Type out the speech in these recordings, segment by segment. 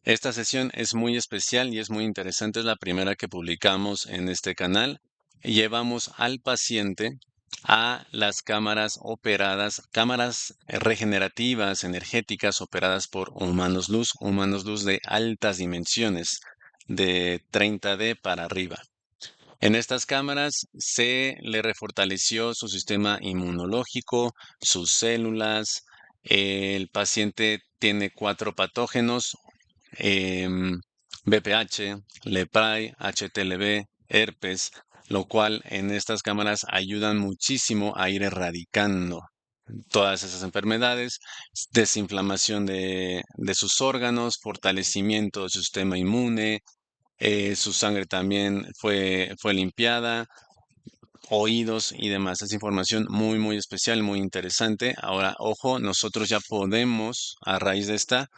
Esta sesión es muy especial y es muy interesante. Es la primera que publicamos en este canal. Llevamos al paciente a las cámaras operadas, cámaras regenerativas, energéticas operadas por humanos luz de altas dimensiones, de 30D para arriba. En estas cámaras se le refortaleció su sistema inmunológico, sus células. El paciente tiene 4 patógenos, BPH, LEPRAI, HTLV, herpes, lo cual en estas cámaras ayudan muchísimo a ir erradicando todas esas enfermedades, desinflamación de sus órganos, fortalecimiento del sistema inmune. Su sangre también fue limpiada, oídos y demás. Es información muy, muy especial, muy interesante. Ahora, ojo, nosotros ya podemos, a raíz de esta,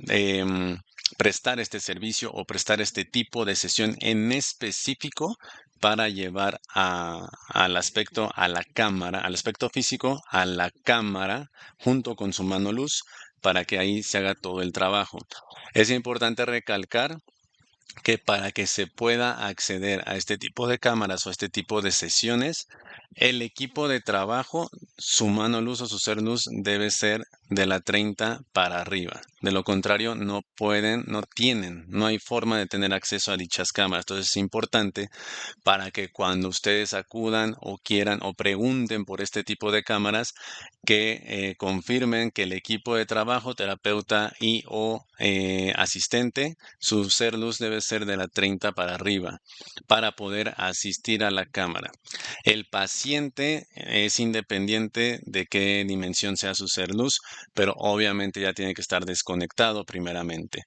em, prestar este servicio o prestar este tipo de sesión en específico para llevar al aspecto, a la cámara, al aspecto físico, a la cámara, junto con su mano luz, para que ahí se haga todo el trabajo. Es importante recalcar que para que se pueda acceder a este tipo de cámaras o a este tipo de sesiones, el equipo de trabajo, su mano luz o su ser luz debe ser de la 30 para arriba. De lo contrario, no pueden, no tienen, no hay forma de tener acceso a dichas cámaras. Entonces es importante para que cuando ustedes acudan o quieran o pregunten por este tipo de cámaras, que confirmen que el equipo de trabajo, terapeuta y o asistente, su ser luz debe ser de la 30 para arriba para poder asistir a la cámara. El paciente es independiente de qué dimensión sea su ser luz, pero obviamente ya tiene que estar desconectado primeramente.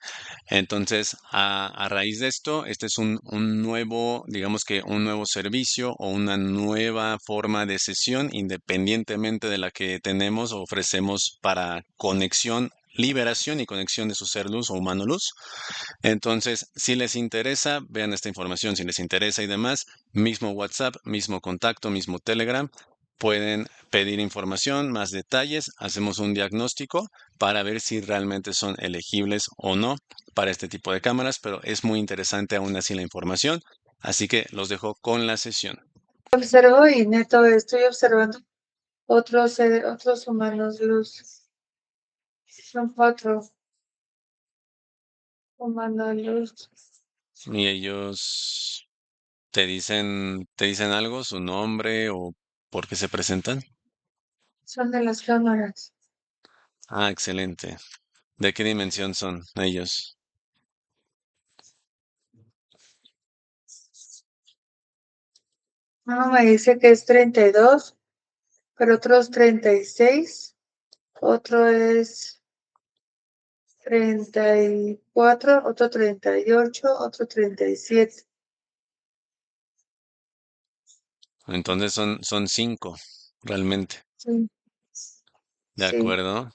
Entonces, a raíz de esto, este es un nuevo, digamos que un nuevo servicio o una nueva forma de sesión, independientemente de la que tenemos o ofrecemos para conexión, liberación y conexión de su ser luz o humano luz. Entonces, si les interesa, vean esta información, si les interesa y demás, mismo WhatsApp, mismo contacto, mismo Telegram. Pueden pedir información, más detalles, hacemos un diagnóstico para ver si realmente son elegibles o no para este tipo de cámaras, pero es muy interesante aún así la información, así que los dejo con la sesión. Observo y neto estoy observando otros humanos luz. Son 4 humanos luz. Y ellos te dicen algo, su nombre o por qué se presentan. Son de las cámaras. Ah, excelente. ¿De qué dimensión son ellos? Uno me dice que es 32, pero otro es 36, otro es 34, otro 38, otro 37. Entonces son 5, realmente. Sí, De sí. acuerdo.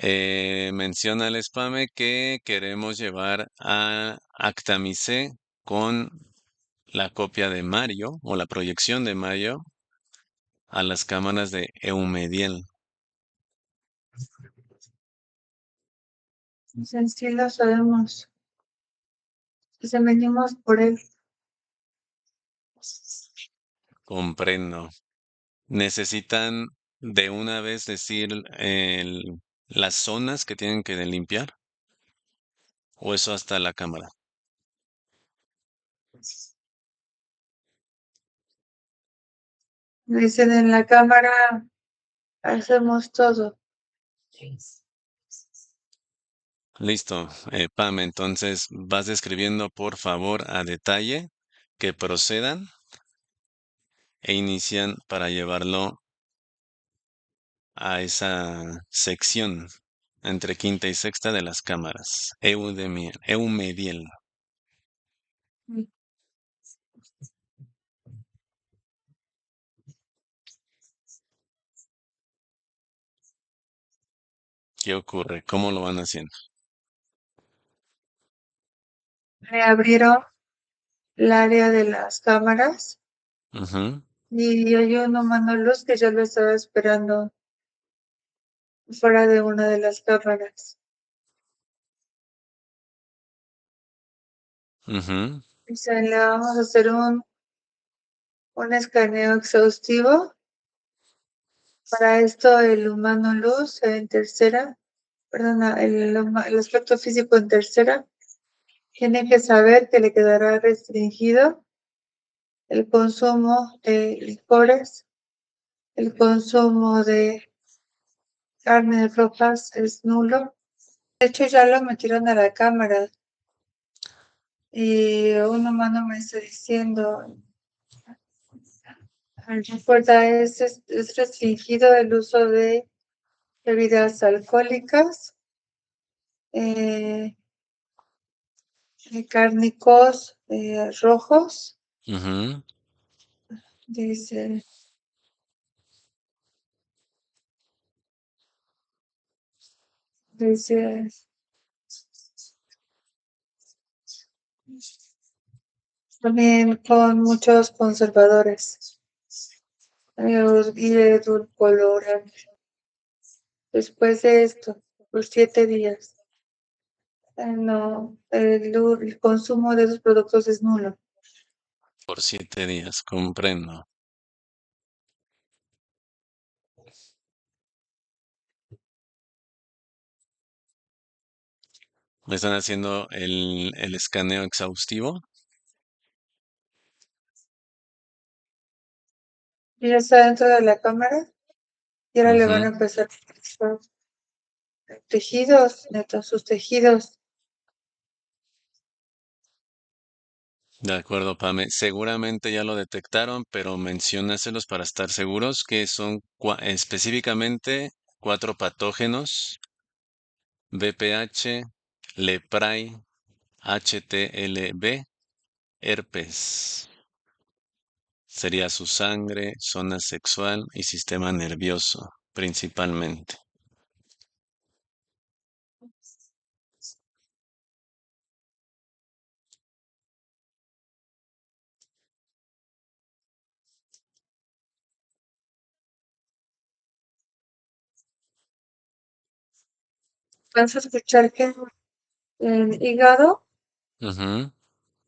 Menciona el spame que queremos llevar a Actamice con la copia de Mario o la proyección de Mario a las cámaras de Eumediel. Pues en sí lo sabemos. Pues venimos por él. Comprendo. ¿Necesitan de una vez decir las zonas que tienen que limpiar? ¿O eso hasta la cámara? Dicen en la cámara, hacemos todo. Listo, Pam, entonces vas describiendo por favor a detalle que procedan e inician para llevarlo a esa sección entre quinta y sexta de las cámaras. Eumediel. ¿Qué ocurre? ¿Cómo lo van haciendo? Le abrieron el área de las cámaras Ujú. y yo no mando luz que yo lo estaba esperando fuera de una de las cámaras. Ujú. Dice, le vamos a hacer un escaneo exhaustivo. Para esto el humano luz en tercera, perdona, el aspecto físico en tercera, tiene que saber que le quedará restringido el consumo de licores, el consumo de carnes rojas es nulo. De hecho, ya lo metieron a la cámara y un humano me está diciendo, recuerda, es restringido el uso de bebidas alcohólicas, eh, cárnicos rojos, Ujú. dice, dice, también con muchos conservadores y edulcorantes. Después de esto, por 7 días, no, el consumo de esos productos es nulo. Por 7 días, comprendo. ¿Me están haciendo el escaneo exhaustivo? Y ya está dentro de la cámara y ahora le van a Ujú. empezar a revisar tejidos, netos, sus tejidos. De acuerdo, Pame. Seguramente ya lo detectaron, pero menciónaselos para estar seguros que son específicamente 4 patógenos: VPH, Leprai, HTLV, herpes. Sería su sangre, zona sexual y sistema nervioso, principalmente. Vas a escuchar que en hígado Ujú,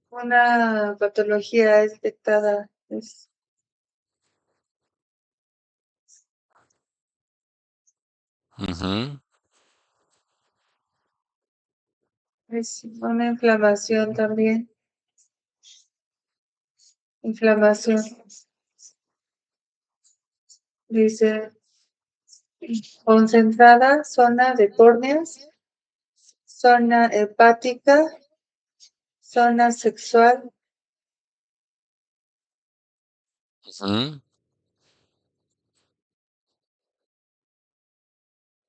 una patología es detectada. ujú. Es una inflamación también. Inflamación. Dice, concentrada, zona de córneas, zona hepática, zona sexual, Ujú.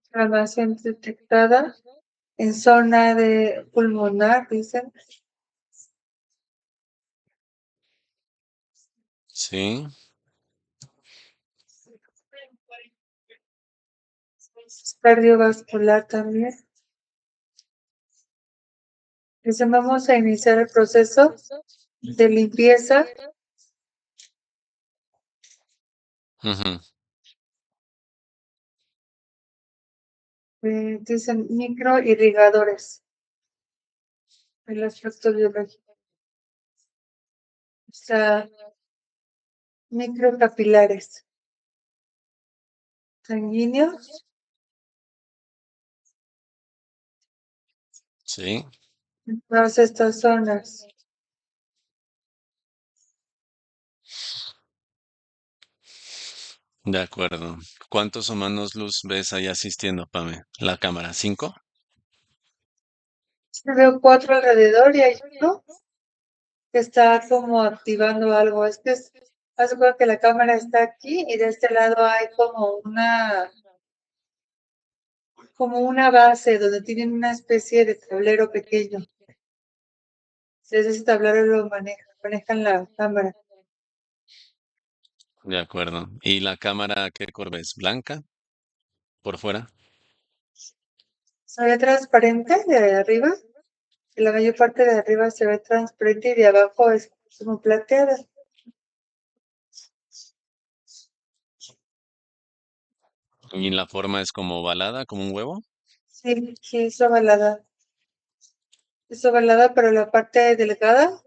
inflamación detectada en zona de pulmonar, dicen, Sí. cardiovascular también. Dicen, vamos a iniciar el proceso de limpieza. Ujú. Dicen microirrigadores, el aspecto biológico. O sea, microcapilares sanguíneos, Sí. en todas estas zonas. De acuerdo. ¿Cuántos humanos luz ves ahí asistiendo, Pame? ¿La cámara? ¿5? Veo 4 alrededor y hay uno que está como activando algo. Haz de cuenta que la cámara está aquí y de este lado hay como una base donde tienen una especie de tablero pequeño. Desde ese tablero lo manejan la cámara. De acuerdo. ¿Y la cámara qué color ves? ¿Blanca por fuera? Se ve transparente de arriba, y la mayor parte de arriba se ve transparente y de abajo es como plateada. ¿Y la forma es como ovalada, como un huevo? Sí, sí, es ovalada. es ovalada, pero la parte delgada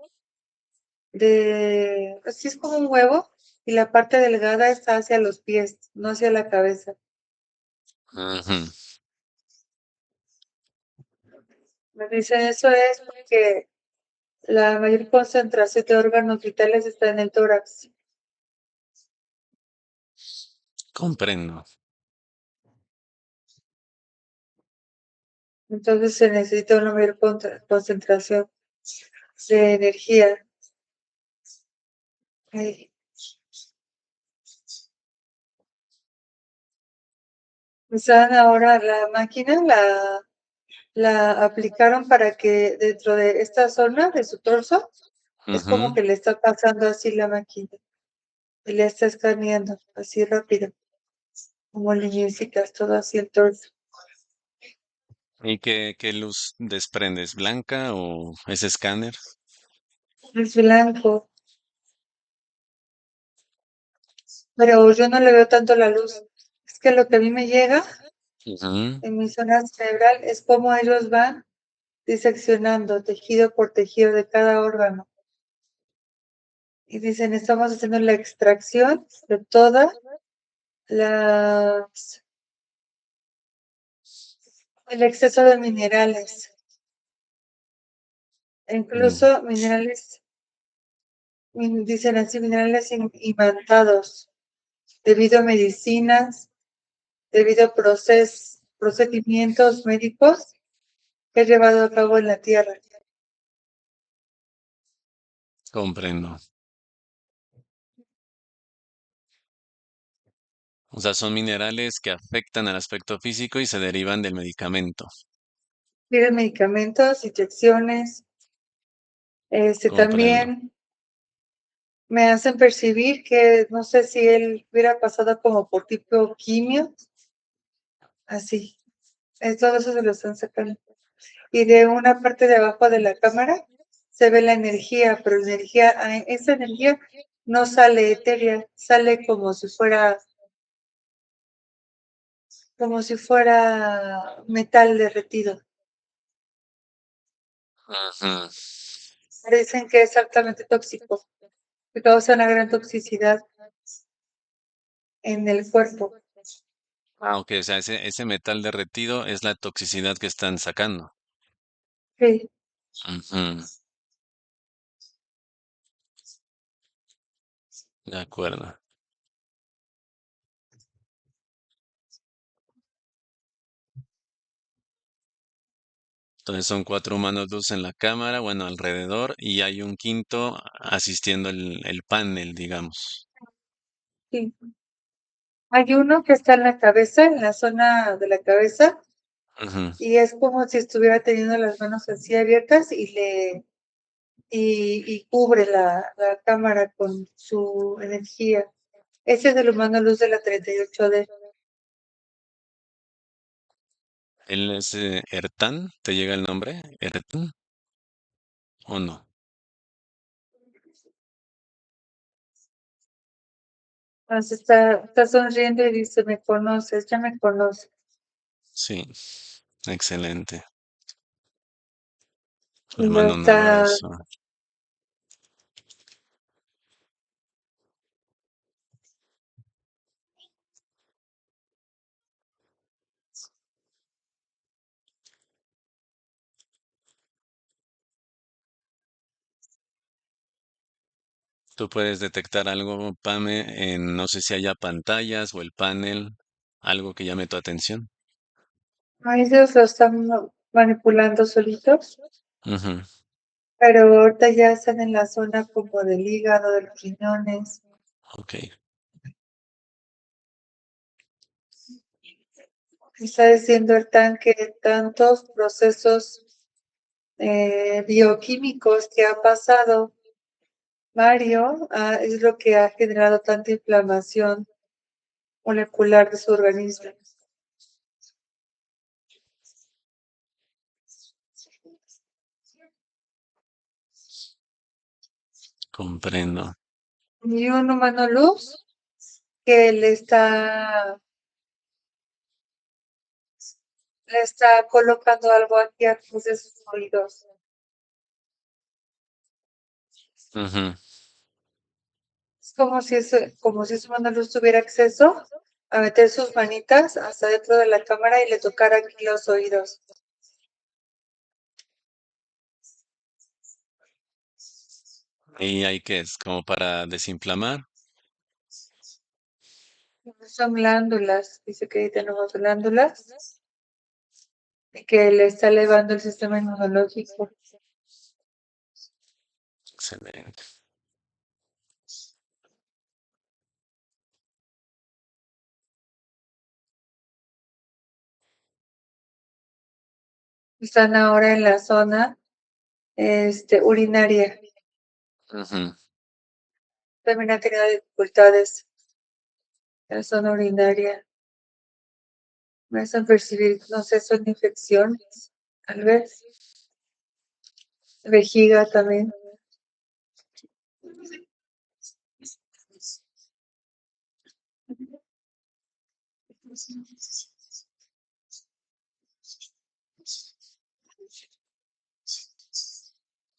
así es como un huevo, y la parte delgada está hacia los pies, no hacia la cabeza. Ujú. Me dice, eso es porque la mayor concentración de órganos vitales está en el tórax. Comprendo. Entonces se necesita una mayor concentración de energía. Ay, usan ahora la máquina, la aplicaron para que dentro de esta zona de su torso, es como Ujú. que le está pasando así la máquina y le está escaneando así rápido, como lineecitas, todo así el torso. ¿Y qué luz desprende? ¿Es blanca o es escáner? Es blanco, pero yo no le veo tanto la luz. Es que lo que a mí me llega Ujú. en mi zona cerebral es cómo ellos van diseccionando tejido por tejido de cada órgano. Y dicen, estamos haciendo la extracción de todas las, el exceso de minerales, e Mm. incluso minerales, dicen así, minerales imantados, debido a medicinas, debido a procedimientos médicos que he llevado a cabo en la Tierra. Comprendo. O sea, son minerales que afectan al aspecto físico y se derivan del medicamento. Tienen medicamentos, inyecciones, Comprendo. también me hacen percibir que no sé si él hubiera pasado como por tipo quimio, así. Todo eso se lo están sacando. Y de una parte de abajo de la cámara se ve la energía, pero la energía, esa energía no sale etérea, sale como si fuera metal derretido. Ujú. Dicen que es altamente tóxico, que causa una gran toxicidad en el cuerpo. Ah, ok, o sea, ese metal derretido es la toxicidad que están sacando. Sí. Ujú. De acuerdo. Entonces son cuatro humanos luz en la cámara, bueno, alrededor, y hay un quinto asistiendo el panel, digamos. Sí. Hay uno que está en la cabeza, en la zona de la cabeza, Ujú. y es como si estuviera teniendo las manos así abiertas y cubre la cámara con su energía. Ese es el humano luz de la 38D. ¿Él es Ertan? ¿Te llega el nombre? ¿Ertan o no? Entonces está sonriendo y dice, me conoces, ya me conoces. Sí, excelente. Le Y lo mando un está, abrazo. ¿Tú puedes detectar algo, Pame, no sé si haya pantallas o el panel, algo que llame tu atención? a ellos lo están manipulando solitos, Ujú. pero ahorita ya están en la zona como del hígado, de los riñones. Ok, Está diciendo el tanque tantos procesos bioquímicos que ha pasado Mario, es lo que ha generado tanta inflamación molecular de su organismo. comprendo. Y un humano luz que le está colocando algo aquí a sus de sus oídos. Ujú. Es como si su mano luz tuviera acceso a meter sus manitas hasta dentro de la cámara y le tocara aquí los oídos. ¿Y ahí qué es? ¿Como para desinflamar? Son glándulas, dice que ahí tenemos glándulas y que le está elevando el sistema inmunológico. Excelente. Están ahora en la zona urinaria. Ujú. También han tenido dificultades en la zona urinaria. Me hacen percibir, no sé, son infecciones, tal vez. Vejiga también.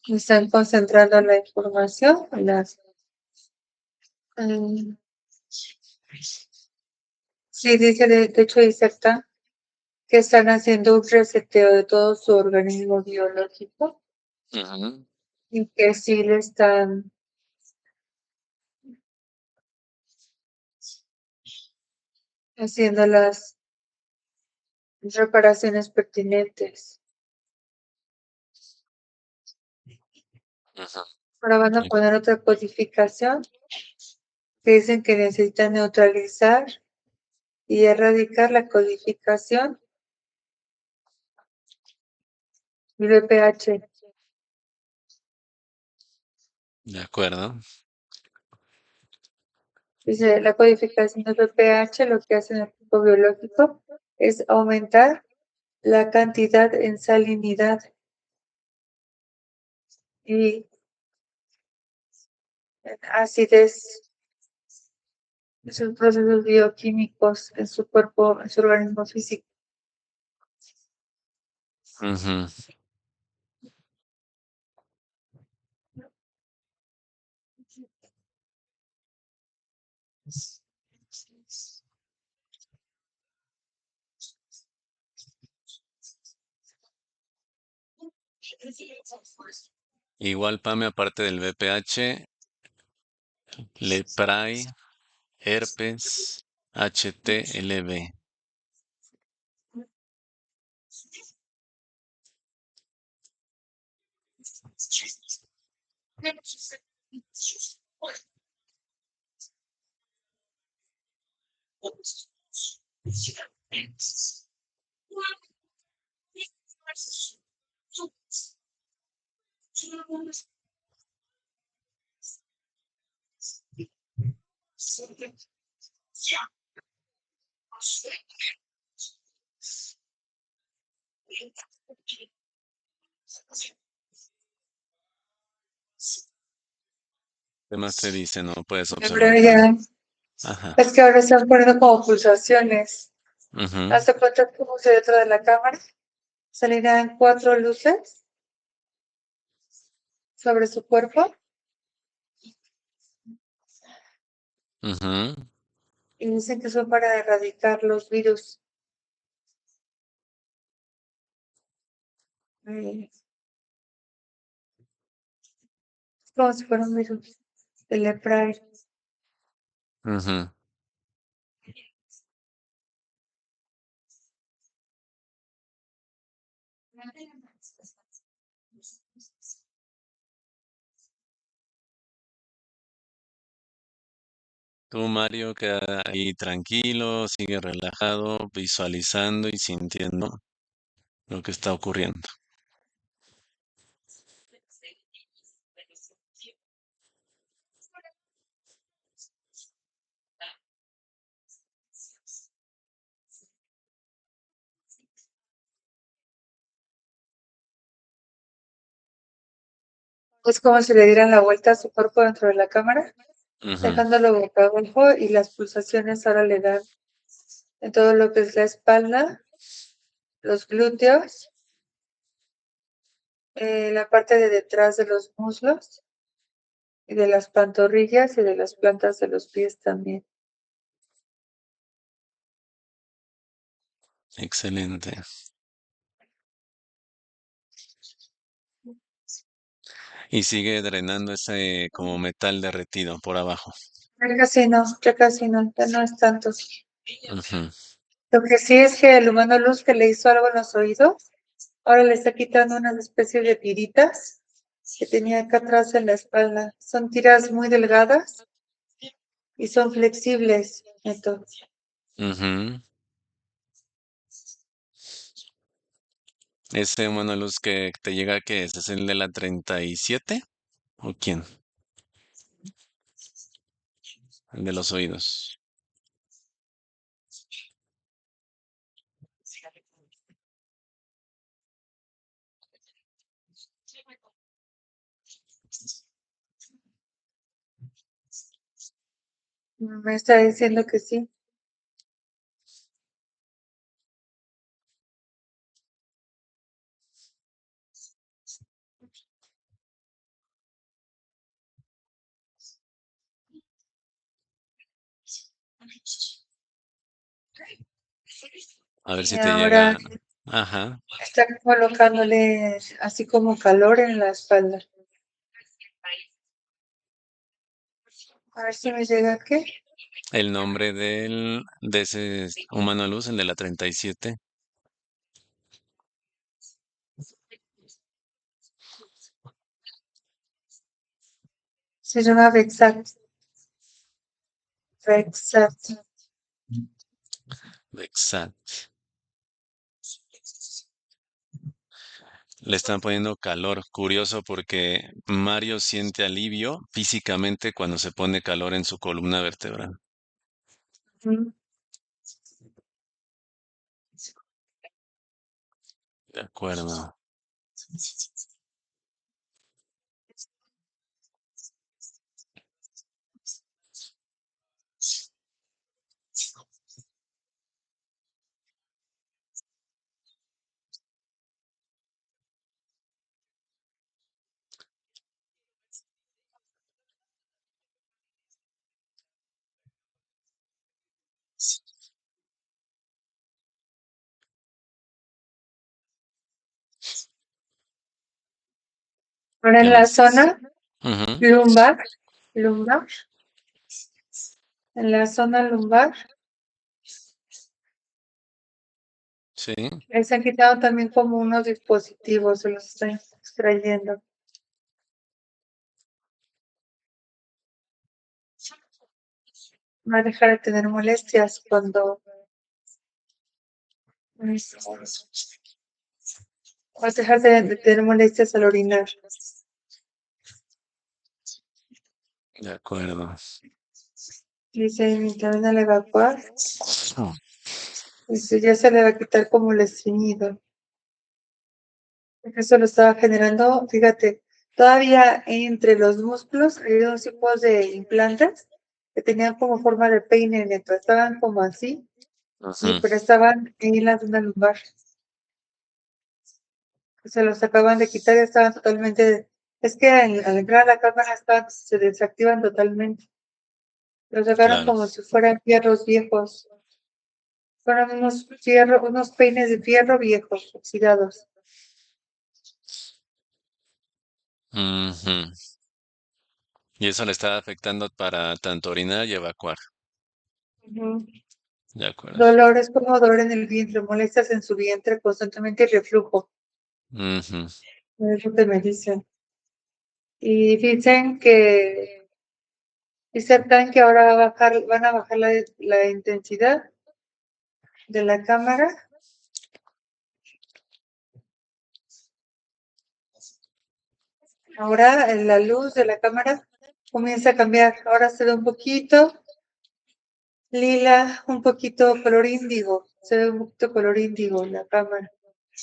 Están concentrando la información. Mm, sí, dice, de hecho, dice acá que están haciendo un reseteo de todo su organismo biológico Ujú. y que sí le están haciendo las reparaciones pertinentes. Ujú. Ahora van a poner otra codificación que dicen que necesitan neutralizar y erradicar la codificación y BPH. De acuerdo. Dice, la codificación de BPH lo que hace en el tipo biológico es aumentar la cantidad en salinidad y en acidez de sus procesos bioquímicos en su cuerpo, en su organismo físico. Ujú. Igual, Pame, aparte del VPH, leprai, herpes, HTLV. ¿Qué más te dice? No puedes observar, Pero Pame. ya, Ajá. es que ahora están poniendo como pulsaciones. Ujú. Hace cuenta como si dentro de la cámara salieran 4 luces sobre su cuerpo Ujú. y dicen que son para erradicar los virus. Es como si fuera un virus de lepra. Ujú. Tú, Mario, queda ahí tranquilo, sigue relajado, visualizando y sintiendo lo que está ocurriendo. Es como si le dieran la vuelta a su cuerpo dentro de la cámara, Ujú. dejándolo boca abajo y las pulsaciones ahora le dan en todo lo que es la espalda, los glúteos, la parte de detrás de los muslos y de las pantorrillas y de las plantas de los pies también. Excelente. Y sigue drenando ese como metal derretido por abajo. Ya casi no, ya no es tanto. Ujú. Lo que sí es que el humano luz que le hizo algo en los oídos, ahora le está quitando unas especies de tiritas que tenía acá atrás en la espalda. Son tiras muy delgadas y son flexibles, Neto. Ujú. Ese humano luz que te llega, ¿qué es? ¿Es el de la 37? ¿O quién? El de los oídos. Me está diciendo que sí. A ver Y si te ahora llega. Ajá. está colocándole así como calor en la espalda. A ver si me llega qué. El nombre de ese humano luz, el de la 37. Se llama Vexat. Vexat. Exacto. Le están poniendo calor. Curioso porque Mario siente alivio físicamente cuando se pone calor en su columna vertebral. Ujú. De acuerdo. Ahora ¿Qué en la más? zona Ujú. lumbar, lumbar, en la zona lumbar, Sí, les han quitado también como unos dispositivos, se los están extrayendo. Va a dejar de tener molestias cuando va a dejar de tener molestias al orinar. de acuerdo. Dice, mi también al evacuar, Oh, dice, ya se le va a quitar como el estreñido. Eso lo estaba generando, fíjate, todavía entre los músculos hay dos tipos de implantes que tenían como forma de peine, neto, estaban como así, y ujú. pero estaban en la zona lumbar. Se los acaban de quitar y estaban totalmente, es que al entrar a la cámara se desactivan totalmente. Los sacaron Claro. como si fueran fierros viejos. Fueron unos peines de fierro viejos, oxidados. Ujú. Y eso le está afectando para tanto orinar y evacuar. Ujú. De acuerdo. Dolor es como dolor en el vientre, molestias en su vientre constantemente y reflujo. Ujú. Es lo que me dicen. Y dicen que ahora van a bajar la intensidad de la cámara. Ahora la luz de la cámara comienza a cambiar. Ahora se ve un poquito lila, un poquito color índigo. Se ve un poquito color índigo en la cámara.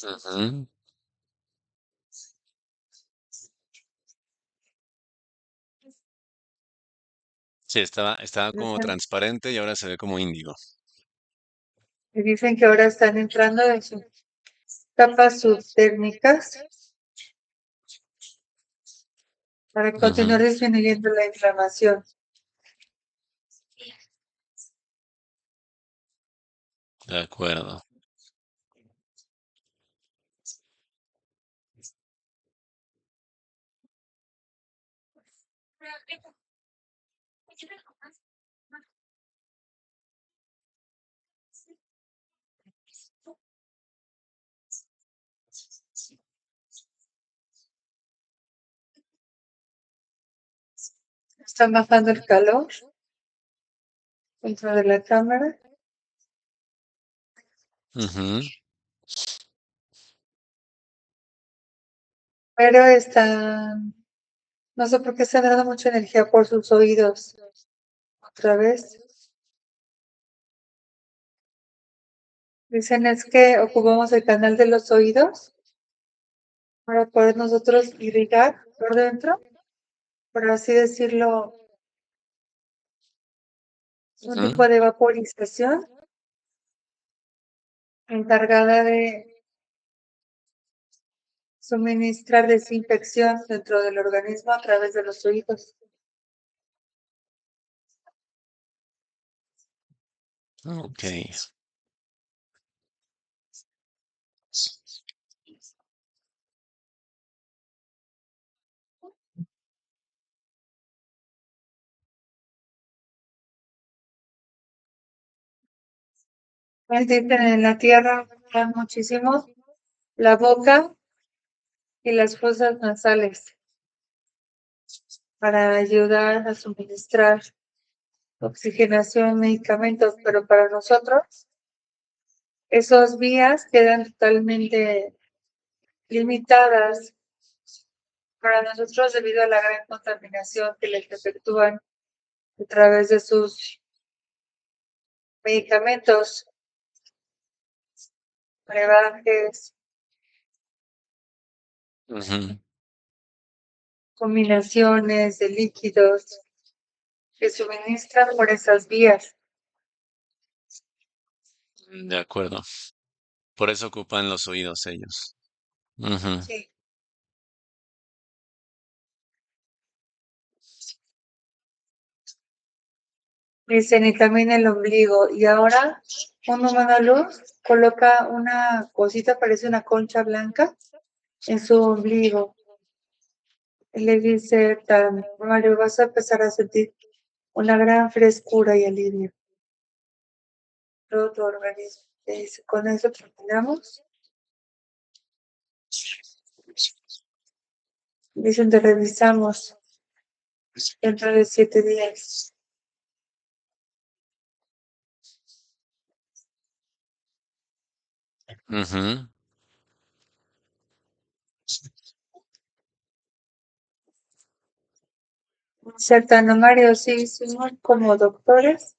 Ujú. Sí, estaba como Dicen, transparente y ahora se ve como índigo. y dicen que ahora están entrando en sus capas subtérmicas para Ujú, continuar disminuyendo la inflamación. de acuerdo. Está bajando el calor dentro de la cámara, Ujú, pero no sé por qué está dando mucha energía por sus oídos. Otra vez. Dicen es que ocupamos el canal de los oídos para poder nosotros irrigar por dentro, por así decirlo, un ujú, tipo de vaporización encargada de suministrar desinfección dentro del organismo a través de los oídos. ok. Dicen en la tierra usan muchísimo la boca y las fosas nasales para ayudar a suministrar oxigenación, medicamentos, pero para nosotros esos vías quedan totalmente limitadas para nosotros debido a la gran contaminación que les efectúan a través de sus medicamentos, brebajes, Ujú, combinaciones de líquidos que suministran por esas vías. de acuerdo. Por eso ocupan los oídos ellos. Ujú, Sí. Dicen, y también el ombligo. Y ahora un humano luz coloca una cosita, parece una concha blanca, en su ombligo. Y le dice, Mario, vas a empezar a sentir una gran frescura y alivio. Todo tu organismo. Le dice, con eso terminamos. Dicen, te revisamos dentro de 7 días. ujú. Certano Mario, sí, somos como doctores,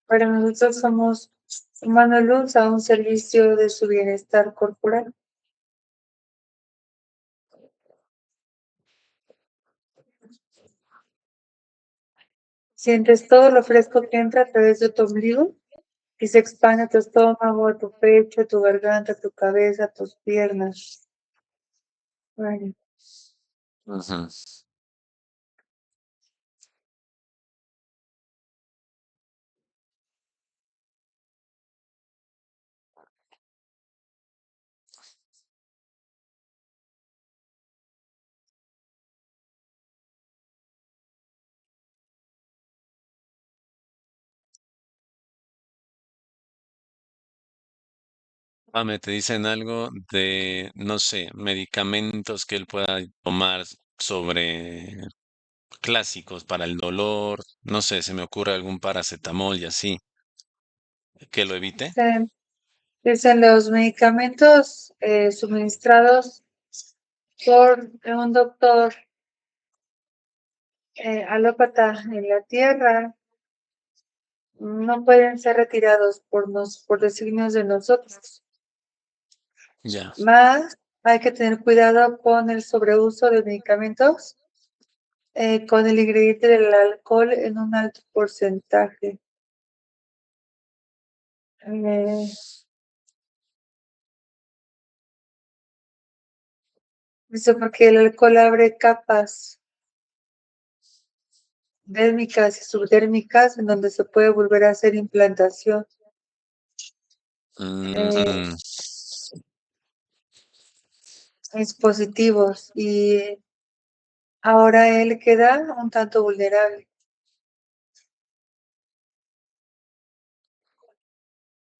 pero nosotros somos humano luz a un servicio de su bienestar corporal. Sientes todo lo fresco que entra a través de tu ombligo y se expande a tu estómago, a tu pecho, a tu garganta, a tu cabeza, a tus piernas. Vale. Ujú. Me te dicen algo de, no sé, medicamentos que él pueda tomar sobre clásicos para el dolor, no sé, se me ocurre algún paracetamol y así, que lo evite. Dicen, dicen los medicamentos suministrados por un doctor alópata en la tierra no pueden ser retirados por designios de nosotros. Ya. Más hay que tener cuidado con el sobreuso de medicamentos con el ingrediente del alcohol en un alto porcentaje. Eh, Eso porque el alcohol abre capas dérmicas y subdérmicas en donde se puede volver a hacer implantación. Eh, Mm, Dispositivos y ahora él queda un tanto vulnerable.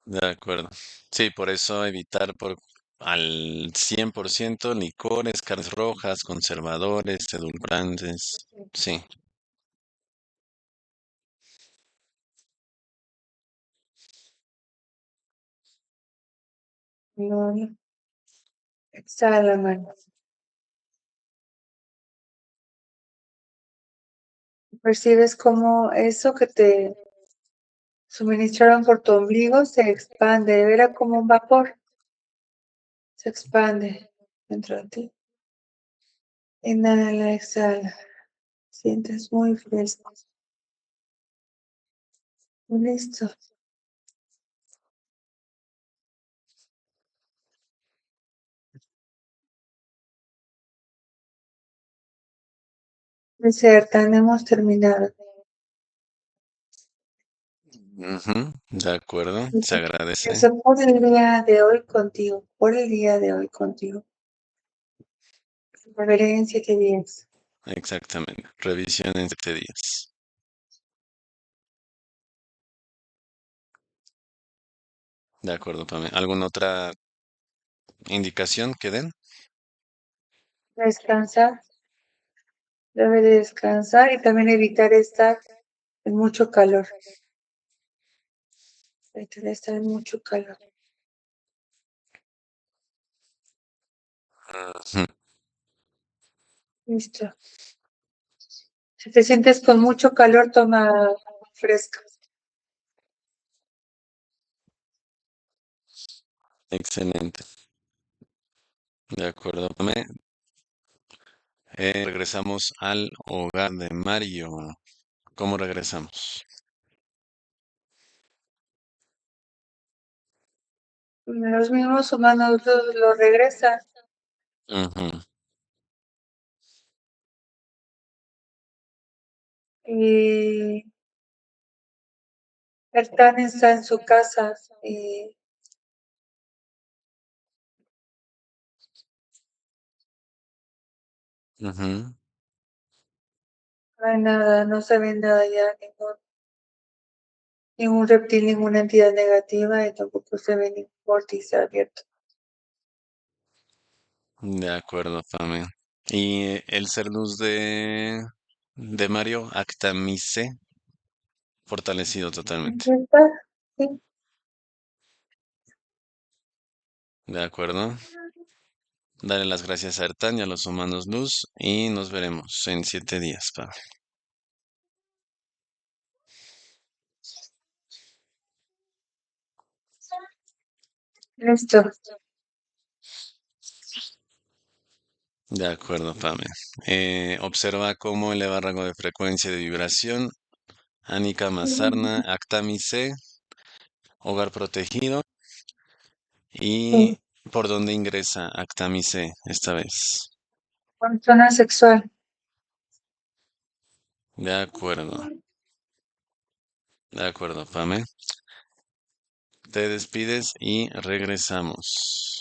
de acuerdo. Sí, por eso evitar por al 100% licores, carnes rojas, conservadores, edulcorantes. Sí, No, no. Exhala, mano. Percibes como eso que te suministraron por tu ombligo se expande, era como un vapor, se expande dentro de ti. Inhala, exhala. Sientes muy fresco. Listo. Desertan, hemos terminado. ujú, de acuerdo, se agradece. Eso por el día de hoy contigo, por el día de hoy contigo. Volveré en 7 días. Exactamente. Revisión en 7 días. De acuerdo, Pame. ¿Alguna otra indicación que den? Descansar, debe de descansar y también evitar estar en mucho calor. Evitar estar en mucho calor. Ujú, Listo. Si te sientes con mucho calor, toma agua fresca. excelente. De acuerdo, Pame. Regresamos al hogar de Mario. ¿Cómo regresamos? Los mismos humanos lo regresan Ujú, y Bertán está en su casa y ujú. no hay nada, no se ve nada ya, ningún reptil, ninguna entidad negativa y tampoco se ve ningún vórtice abierto. De acuerdo, Pame. ¿Y el ser luz de Mario? Actamice. Fortalecido totalmente. ¿Ya está? Sí. De acuerdo. Dale las gracias a Ertan y a los humanos luz y nos veremos en 7 días, Pame. Listo. De acuerdo, Pame. Observa cómo eleva rango de frecuencia de vibración. Anika Mazarna, Actamice, hogar protegido. ¿Y Sí. por dónde ingresa Actamice esta vez? Con zona sexual. De acuerdo, Pame. Te despides y regresamos.